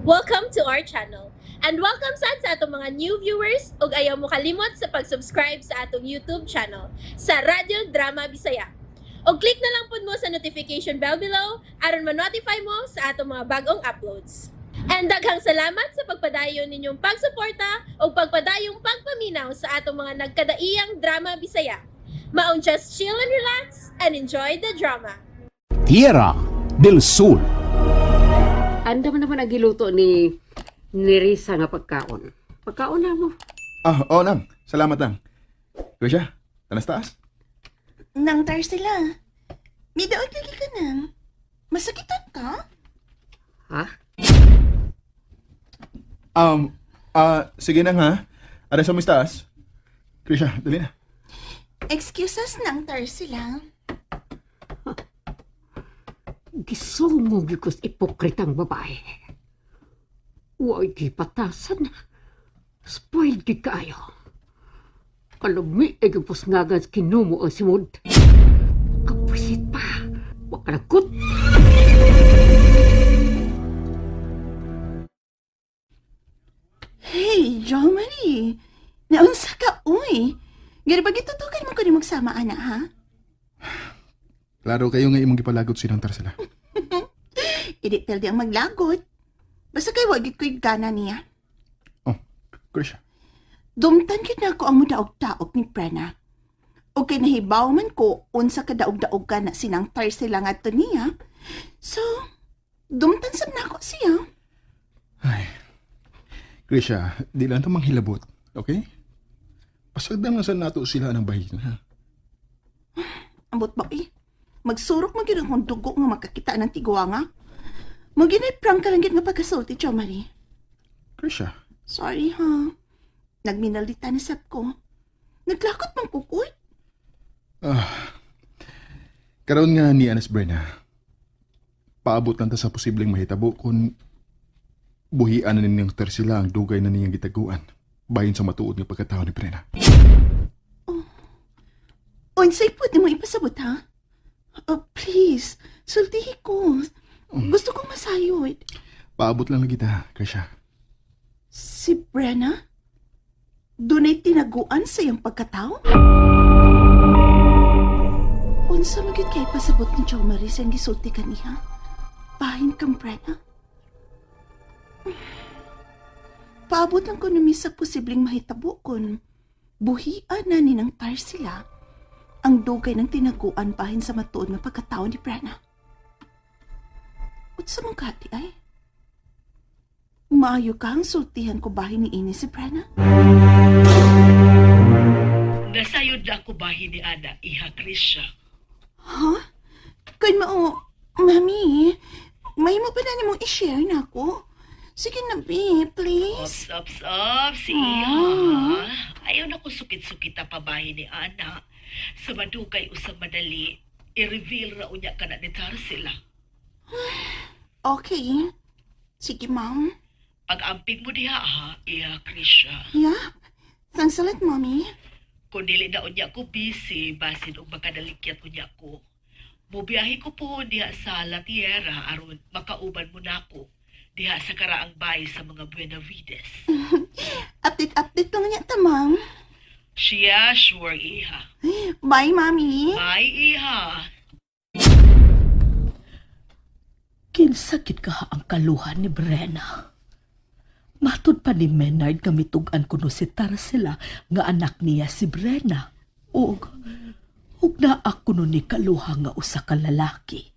Welcome to our channel. And welcome sa atong mga new viewers ug ayaw mo kalimot sa pag-subscribe sa atong YouTube channel sa Radio Drama Bisaya. O click na lang pud mo sa notification bell below aron ma-notify mo sa atong mga bagong uploads. And daghang salamat sa pagpadayon ninyong pagsuporta o pagpadayong pagpaminaw sa atong mga nagkadaiyang Drama Bisaya. Maong just chill and relax and enjoy the drama. Tierra del Sur. Anda man naman ang giluto ni Risa nga pagkaon. Pagkaon na mo. Oo, nang. Salamat, nang. Grisha, tanas taas? Nang tar sila. Midaot lagi ka nang. Masakitan ka? Ha? Sige nang ha. Ada sa mis taas? Grisha, dali na. Excuses nang tar sila. Gisumog yukos ipokritang babae. Huwag gipatasan. Spoiled gid kaayo. Kalumi ay gipos nga nga kinumo ang simod. Kapusit pa. Wakalagot. Hey, Jo Marie. Naunsa ka, uy. Gari ba gitutukan mo ka ni magsama, ana, ha? Klaro kayo nga imong gipalagot sinantar sila. Idi di ang maglagot. Basta kay wagit ko'y gana niya. Oh, Grisha. Dumtan kid na ako ang mudaog-taog ni Prena. O kay nahibaw man ko unsa ka daog-daog ka na sinang tar sila nga to niya. So, dumtan sab na ako siya. Ay. Grisha, di lang ito manghilabot. Okay? Pasagdan nga sa nato sila ng bahin, ha? Ambot ba eh? Magsurok mo gina kung dugo nga makakita ng tigwa nga. Maginay prank ka lang gina nga pagkasulti, Jo Marie. Grisha. Sorry ha. Nagminalita na sap ko. Naglakot mang kukoy. Karon nga ni Anas Brenna, paabot lang ta sa posibleng mahitabo kung buhian na ninyang sila ang dugay na niyang gitaguan bahin sa matuod nga pagkatao ni Brenna. Unsay po mo ipasabot ha? Oh, please. Sultihi ko. Gusto kong masayod. Paabot lang lagi ta, Grisha. Si Brenna? Dunay tinaguan sa iyang pagkatao? Unsa magit kay pasabot ni Jo Marie sa gisulti kaniya? Bahin kang Brenna? Paabot lang ko numi sa posibleng mahitabo kun buhian na ni ng tar sila ang dugay ng tinaguan bahin sa matuod nga pagkatao ni Brenna. Utsa mong kati ay? Maayo ka ang sultihan ko bahin ni ini si Brenna? Nasayod na ako bahin ni Ana, iha Krisha. Ha? Kaya Mami, may mo pa na ni mong i-share na ako? Sige na, B, please. Ops, si iha. Ayaw na ko sukit-sukita pa bahin ni Ana. Sa madugay usang madali, i-reveal ra unya ka na ni sila. Okay. Sige, Ma'am. Pag-amping mo diha ha, iha Krisha. Yeah. Thanks a lot, Mommy. Kung dili na unya ko busy, basin og makadalikyat unya ko. Mubiyahe ko po diha sa La Tierra aron makauban mo na ako diha sa karaang bahay sa mga Buenavides. Update lang niya ta, Ma'am. Siya, sure, iha. Bye, Mommy. Bye, iha. Kinsakit ka ang kaluhan ni Brenna. Matod pa ni Menard nga mitugan kuno si Tarcela nga anak niya si Brenna. Ug naak kuno ni kaluha nga usa ka lalaki.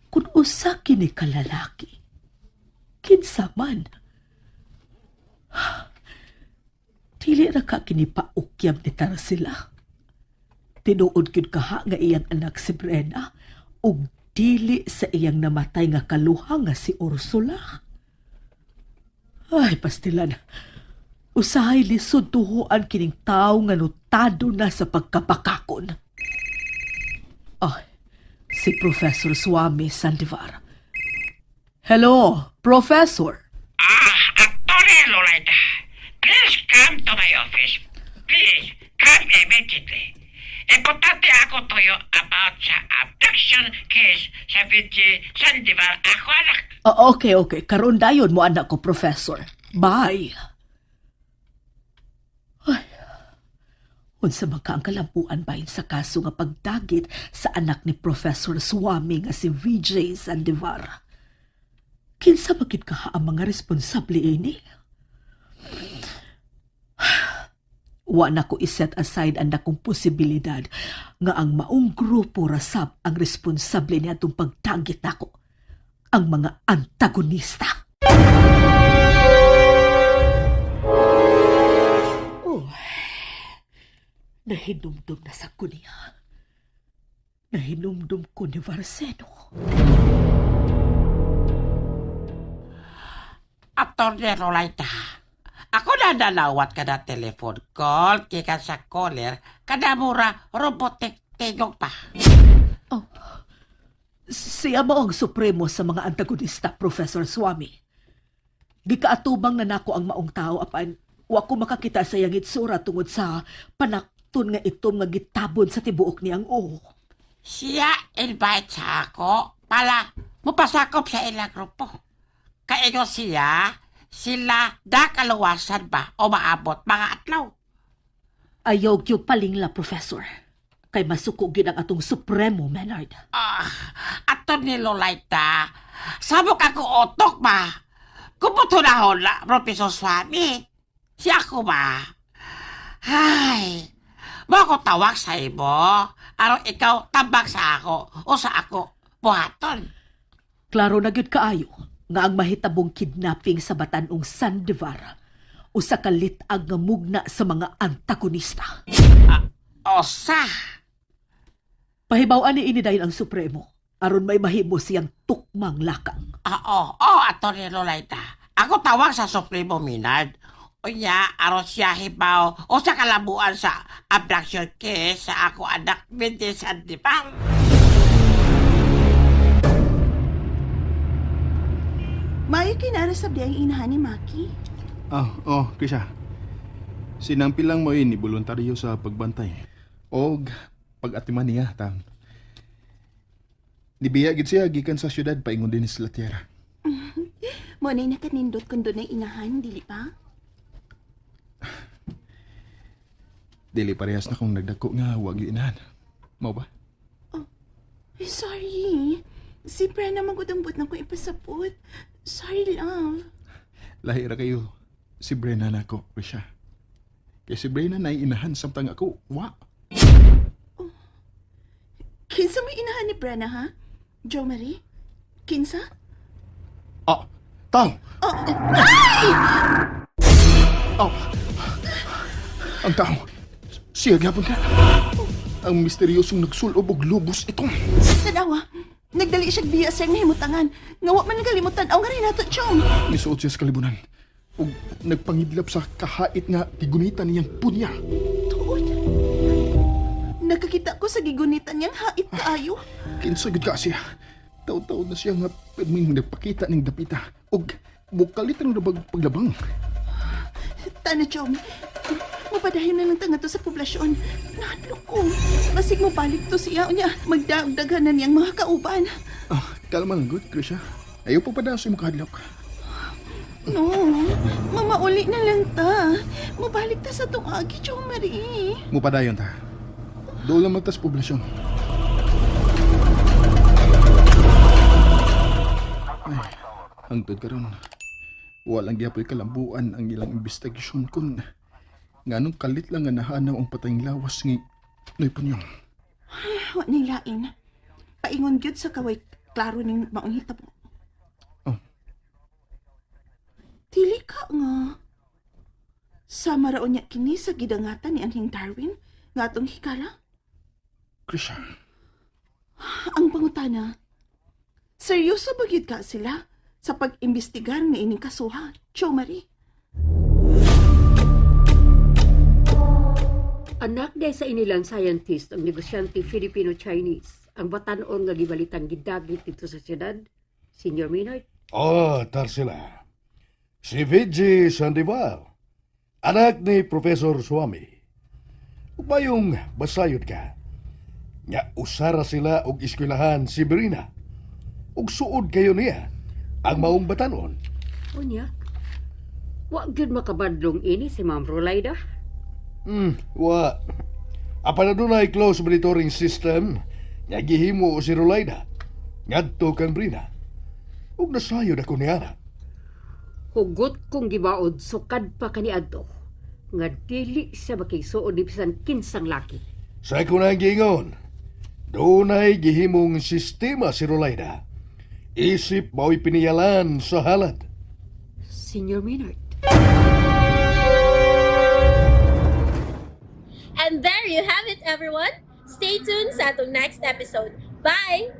Kun usa kini ka lalaki, kinsa man. Dili ra ka kini paukyab ni Tarcela. Tinuod gyud kaha nga iyang anak si Brenna ug dili sa iyang namatay nga kaluha nga si Ursula. Ay, pastilan. Usahay lisod tuhuan kining tao nga notado na sa pagkapakakon. Si Professor Swami Sandivar. Hello, Professor. Attorney Loretta, please come to my office. Please, come immediately. Importante ako toyo about sa abduction case sa VJ Sandival. Ako anak. Okay. Karon dayon mo anak ko, Professor. Bye. Ay. Unsa man ka ang kalampuan bahin sa kaso nga pagdagit sa anak ni Professor Swami nga si VJ Sandivar. Kinsa magid ka ang mga responsable ini? Wa na ko iset aside ang dakong posibilidad nga ang maong grupo rasab ang responsable niya itong pagtagit nako, ang mga antagonista. Oh, nahinumdum na sa kuniya. Nahinumdum ko ni Varceno. Attorney Rolaita, ako na nalawat ka na telephone call kika sa caller kada mura robotic tingog pa. Siya mo ang supremo sa mga antagonista, Professor Swami. Gikaatubang na nako ang maong tao apan wa ko makakita sa iyang itsura tungod sa panakton nga itom nga gitabon sa tibuok niyang Siya invite sa ako pala mupasakop sa ilang grupo. Kaya sila da kaluwasan ba o maabot mga atlaw? Ayaw gyud palingla, Professor. Kay masuko gyud ang atong supremo, Menard. Ato ni Lolaita, sabok ako otok ba? Kumuto na hola, Professor Swami. Si ako ba? Ay, mo ako tawag sa imo. Araw ikaw tambak sa ako o sa ako buhaton. Klaro na gyud kaayo nga ang mahitabong kidnapping sa Batanong Sandivar usa ka litag nga mugna sa mga antagonista. Osa. Pahibaw-an ni ini dahil ang supremo aron may mahimo siyang tukmang lakang. Oo, ato ni Lolaita. Ako tawag sa Supremo Minard. Unya, aron siya hibaw o sa kalabuan sa abduction case sa ako anak Vince Sandival. Mayo kinarasab di ang inahan ni Maki. Krisha. Sinampilang mo ni voluntaryo sa pagbantay. Og pag-atiman niya, tam. Nibiya gid siya gikan sa syudad paingon din sa Tierra. Mo na nakanindot kung doon ang inahan, dili pa? Dili parehas na kung nagdako nga wag inahan. Mao ba? Sorry. Si Brenna magudambot na ko ipasapot. Sorry, love. Lahi ra kayo. Si Brenna na ako, Krisha. Kaya si Brenna na inahan samtang ako. Wa. Kinsa may inahan ni Brenna, ha? Jo Marie? Kinsa? Tao! Ang tao. Siya gapon ka. Ang misteryosong nagsulob og lubos itong. Tanawa, nagdali siya biya sa nahimutangan. Ngawa man nagalimutan. Aw nga rin nato, Chong. Misuot siya sa kalibunan. O nagpangidlap sa kahait nga gigunitan niyang punya. Tuod. Nakakita ko sa gigunitan niyang hait kaayo. Kinsagad ka siya. Taw-taw na siya nga pagming nagpakita ng dapita. O bukalit ang paglabang. Tana, Chong. Mapadahin na lang tanga to sa poblasyon. Nahadlok ko. Basig mo balik to siya niya. Magdagdagan na niyang mga kauban. Kalma lang, good, Krisha. Ayaw pa padasoy mo kahadlok. No, mamauli na lang ta. Mabalik ta sa tuagi, Jo Marie. Mupadayon ta. Doon lang magtas poblasyon. Ay, hangtod ka ron. Walang giapoy kalambuan ang ilang investigasyon kun nganong kalit lang nga nahanaw ang patayng lawas ng Noyponyong. Wa nang lain. Paingon gyud sa kaway klaro ning maong hitabo. Dili ka nga. Sama raon niya kini sa gidangatan ni Anhing Darwin nga atong hikala. Krisha, Ang pangutana, seryoso ba gyud ka sila sa pag-imbestigar nga ining kasuha, Jo Marie? Anak day sa inilang scientist ang negosyante Filipino-Chinese ang batanon nga gibalitang gidagit dito sa siyudad, Senior Maynard. Tarsila. Si VJ Sandival, anak ni Professor Swami. Ug mayong basayod ka, Nya usara sila og eskwelahan si Brina. Ug suod kayo niya ang maong batanon. Unya, wa gyud makabadlong ini si Ma'am Rolayda. Wa. Apa na dunay close monitoring system nga gihimo si Rolayda. Ngadto kang Brina. Ug nasayod ako niya. Hugot kong gibaod sukad pa kaniadto nga dili siya makisuod ni bisan kinsang laki. Sa ko na gingon, dunay gihimong sistema si Rolayda. Isip mao'y piniyalan sa halad. Senior Maynard. And there you have it, everyone. Stay tuned sa atong next episode. Bye!